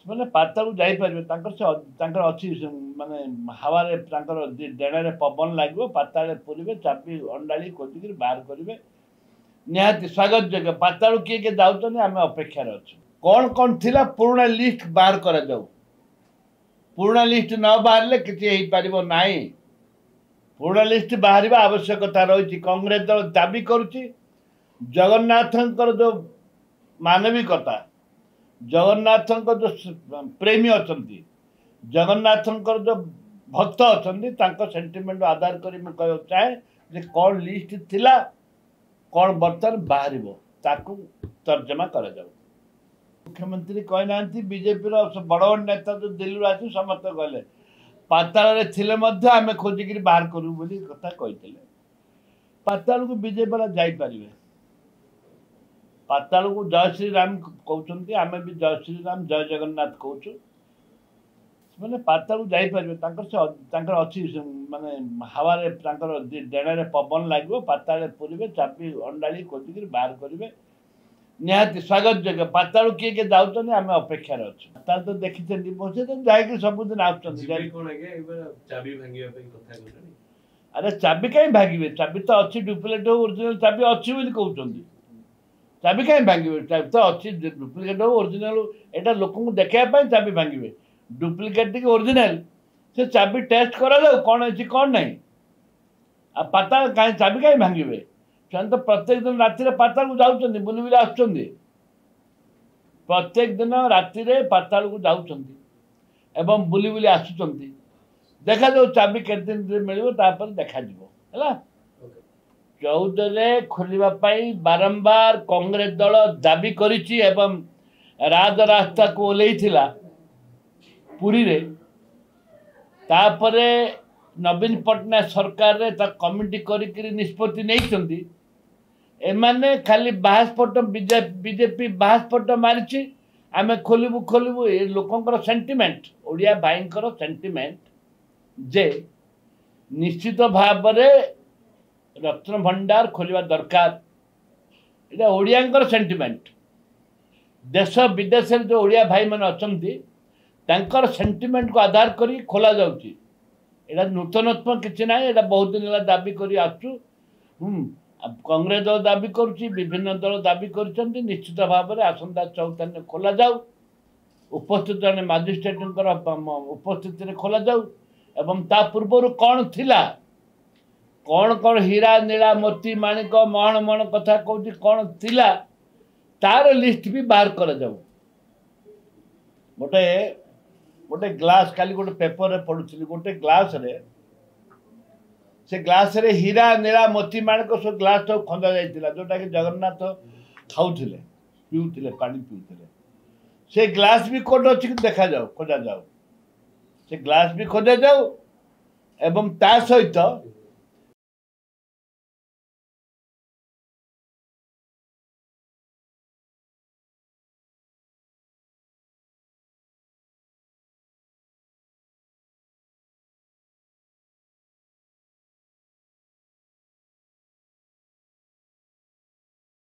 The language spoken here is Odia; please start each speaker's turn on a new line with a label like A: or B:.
A: ସେମାନେ ପାତାଳକୁ ଯାଇପାରିବେ ତାଙ୍କର ଅଛି ମାନେ ହାୱାରେ ତାଙ୍କର ଡେଣାରେ ପବନ ଲାଗିବ ପାତାଳରେ ପୁରିବେ ଚାପି ଅଣ୍ଡାଳି ଖୋଜିକିରି ବାହାର କରିବେ ନିହାତି ସ୍ୱାଗତ ଯୋଗ୍ୟ ପାତାଳକୁ କିଏ କିଏ ଯାଉଛନ୍ତି ଆମେ ଅପେକ୍ଷାରେ ଅଛୁ କ'ଣ ଥିଲା ପୁରୁଣା ଲିଷ୍ଟ ବାହାର କରାଯାଉ ପୁରୁଣା ଲିଷ୍ଟ ନ ବାହାରିଲେ କିଛି ହେଇପାରିବ ନାହିଁ ପୁରୁଣା ଲିଷ୍ଟ ବାହାରିବା ଆବଶ୍ୟକତା ରହିଛି କଂଗ୍ରେସ ଦଳ ଦାବି କରୁଛି ଜଗନ୍ନାଥଙ୍କର ଯେଉଁ ମାନବିକତା ଜଗନ୍ନାଥଙ୍କ ଯେଉଁ ପ୍ରେମୀ ଅଛନ୍ତି ଜଗନ୍ନାଥଙ୍କର ଯେଉଁ ଭକ୍ତ ଅଛନ୍ତି ତାଙ୍କ ସେଣ୍ଟିମେଣ୍ଟ ଆଧାର କରି ମୁଁ କହିବାକୁ ଚାହେଁ ଯେ କ'ଣ ଲିଷ୍ଟ ଥିଲା କ'ଣ ବର୍ତ୍ତମାନ ବାହାରିବ ତାକୁ ତର୍ଜମା କରାଯାଉ ମୁଖ୍ୟମନ୍ତ୍ରୀ କହିନାହାନ୍ତି ବିଜେପିର ବଡ଼ ବଡ଼ ନେତା ଯେଉଁ ଦିଲ୍ଲୀରୁ ଆସି ସମସ୍ତେ କହିଲେ ପାତାଳରେ ଥିଲେ ମଧ୍ୟ ଆମେ ଖୋଜିକିରି ବାହାର କରିବୁ ବୋଲି କଥା କହିଥିଲେ ପାତାଳକୁ ବିଜେପି ବାଲା ଯାଇପାରିବେ ପାତାଳକୁ ଜୟ ଶ୍ରୀରାମ କହୁଛନ୍ତି ଆମେ ବି ଜୟ ଶ୍ରୀରାମ ଜୟ ଜଗନ୍ନାଥ କହୁଛୁ ସେମାନେ ପାତାଳକୁ ଯାଇପାରିବେ ତାଙ୍କର ଅଛି ମାନେ ହାୱାରେ ତାଙ୍କର ଡେଣାରେ ପବନ ଲାଗିବ ପାତାଳରେ ପୁରିବେ ଚାପି ଅଣ୍ଡାଳି ଖୋଜିକିରି ବାହାର କରିବେ ନିହାତି ସ୍ୱାଗତ ଯୋଗ୍ୟ ପାତାଳକୁ କିଏ କିଏ ଯାଉଛନ୍ତି ଆମେ ଅପେକ୍ଷାରେ ଅଛୁ ପାତାଳ ତ ଦେଖିଛନ୍ତି ବସେ ତ ଯାଇକି ସବୁଦିନ ଆସୁଛନ୍ତି ଆରେ ଚାବି କାହିଁ ଭାଙ୍ଗିବେ ଚାବି ତ ଅଛି ଡୁପ୍ଲିକେଟ୍ ହଉ ଓରିଜିନାଲ ଚାବି ଅଛି ବୋଲି କହୁଛନ୍ତି ଚାବି କାହିଁ ଭାଙ୍ଗିବେ ଚାବି ତ ଅଛି ଡୁପ୍ଲିକେଟ୍ ହଉ ଓରିଜିନାଲ ଏଇଟା ଲୋକଙ୍କୁ ଦେଖାଇବା ପାଇଁ ଚାବି ଭାଙ୍ଗିବେ ଡୁପ୍ଲିକେଟ୍ ଟିକେ ଓରିଜିନାଲ ସେ ଚାବି ଟେଷ୍ଟ କରାଯାଉ କ'ଣ ହେଇଛି କ'ଣ ନାହିଁ ଆଉ ପାତାଳ କାହିଁ ଚାବି କାହିଁ ଭାଙ୍ଗିବେ ସେମାନେ ତ ପ୍ରତ୍ୟେକ ଦିନ ରାତିରେ ପାତାଳକୁ ଯାଉଛନ୍ତି ବୁଲି ବୁଲି ଆସୁଛନ୍ତି ପ୍ରତ୍ୟେକ ଦିନ ରାତିରେ ପାତାଳକୁ ଯାଉଛନ୍ତି ଏବଂ ବୁଲି ବୁଲି ଆସୁଛନ୍ତି ଦେଖାଯାଉ ଚାବି କେତେ ଦିନରେ ମିଳିବ ତାପରେ ଦେଖାଯିବ ହେଲା 14ରେ ଖୋଲିବା ପାଇଁ ବାରମ୍ବାର କଂଗ୍ରେସ ଦଳ ଦାବି କରିଛି ଏବଂ ରାଜରାସ୍ତାକୁ ଓହ୍ଲେଇଥିଲା ପୁରୀରେ ତାପରେ ନବୀନ ପଟ୍ଟନାୟକ ସରକାରରେ ତା କମିଟି କରିକିରି ନିଷ୍ପତ୍ତି ନେଇଛନ୍ତି ଏମାନେ ଖାଲି ବାହାସ୍ପଟ ବିଜେପି ବାହାସ୍ପଟ ମାରିଛି ଆମେ ଖୋଲିବୁ ଖୋଲିବୁ ଏ ଲୋକଙ୍କର ସେଣ୍ଟିମେଣ୍ଟ ଓଡ଼ିଆ ଭାଇଙ୍କର ସେଣ୍ଟିମେଣ୍ଟ ଯେ ନିଶ୍ଚିତ ଭାବରେ ରତ୍ନ ଭଣ୍ଡାର ଖୋଲିବା ଦରକାର ଏଇଟା ଓଡ଼ିଆଙ୍କର ସେଣ୍ଟିମେଣ୍ଟ ଦେଶ ବିଦେଶରେ ଯେଉଁ ଓଡ଼ିଆ ଭାଇମାନେ ଅଛନ୍ତି ତାଙ୍କର ସେଣ୍ଟିମେଣ୍ଟକୁ ଆଧାର କରି ଖୋଲାଯାଉଛି ଏଇଟା ନୂତନତ୍ୱ କିଛି ନାହିଁ ଏଇଟା ବହୁତ ଦିନ ହେଲା ଦାବି କରି ଆସୁଛୁ କଂଗ୍ରେସ ଦଳ ଦାବି କରୁଛି ବିଭିନ୍ନ ଦଳ ଦାବି କରିଛନ୍ତି ନିଶ୍ଚିତ ଭାବରେ ଆସନ୍ତା 14 ଖୋଲାଯାଉ ଉପସ୍ଥିତ ଜଣେ ମାଜିଷ୍ଟ୍ରେଟଙ୍କର ଉପସ୍ଥିତିରେ ଖୋଲାଯାଉ ଏବଂ ତା ପୂର୍ବରୁ କ'ଣ ଥିଲା କ'ଣ ହୀରା ନୀଳା ମୋତି ମାଣିକ ମହଣ ମହଣ କଥା କହୁଛି କ'ଣ ଥିଲା ତାର ଲିଷ୍ଟ ବି ବାହାର କରାଯାଉ ଗୋଟେ ଗ୍ଲାସ୍ କାଲି ଗୋଟେ ପେପରରେ ପଢ଼ୁଥିଲି ଗୋଟେ ଗ୍ଲାସ୍ରେ ସେ ଗ୍ଲାସ୍ରେ ହୀରା ନୀଳା ମୋତି ମାଣିକ ସବୁ ଗ୍ଲାସ୍ଟାକୁ ଖଞ୍ଜା ଯାଇଥିଲା ଯେଉଁଟାକି ଜଗନ୍ନାଥ ଖାଉଥିଲେ ପିଉଥିଲେ ପାଣି ପିଉଥିଲେ ସେ ଗ୍ଲାସ୍ ବି କୋଉଠି ଅଛି କି ଖୋଜାଯାଉ ସେ ଗ୍ଲାସ୍ ବି ଖୋଜାଯାଉ ଏବଂ ତା ସହିତ